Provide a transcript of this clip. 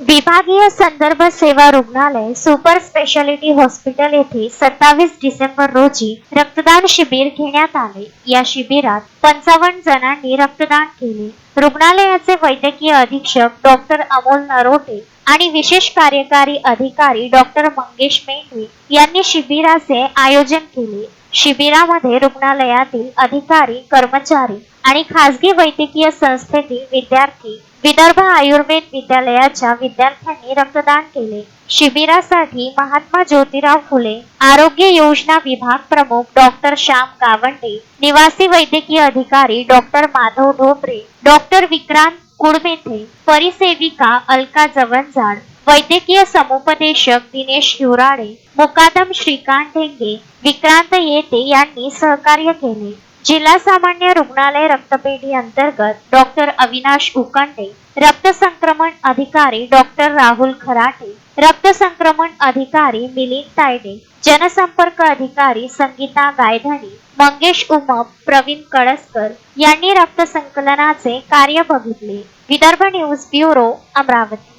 विभागीय संदर्भ सेवा रुग्णालय सुपर स्पेशालिटी हॉस्पिटल येथे 27 डिसेंबर रोजी रक्तदान शिबिर घेण्यात आले। या शिबिरात 55 जणांनी रक्तदान केले। रुग्णालयाचे वैद्यकीय अधीक्षक डॉक्टर अमोल नरोटे आणि विशेष कार्यकारी अधिकारी डॉक्टर मंगेश मेंढे यांनी शिबिराचे आयोजन केले। शिबिरामध्ये रुग्णालयातील अधिकारी, कर्मचारी आणि खासगी वैद्यकीय संस्थेतील विद्यार्थी, विदर्भ आयुर्वेद विद्यालयाच्या विद्यार्थ्यांनी रक्तदान केले। शिबिरासाठी महात्मा ज्योतिराव फुले आरोग्य योजना विभाग प्रमुख डॉक्टर श्याम गावंडे, निवासी वैद्यकीय अधिकारी डॉक्टर माधव ढोबरे, डॉक्टर विक्रांत कुडमेथे, परिसेविका अलका जवंजाड, वैद्यकीय समुपदेशक दिनेश हिवराडे, मुकादम श्रीकांत ढेंगे, विक्रांत येते यांनी सहकार्य केले। जिल्हा सामान्य रुग्णालय रक्तपेढी अंतर्गत डॉक्टर अविनाश उकंडे, रक्त संक्रमण अधिकारी डॉक्टर राहुल खराटे, रक्त संक्रमण अधिकारी मिलिंद तायडे, जनसंपर्क अधिकारी संगीता गायधनी, मंगेश उमप, प्रवीण कळसकर यांनी रक्त संकलनाचे कार्य बघितले। Vidarbha news bureau, Amravati.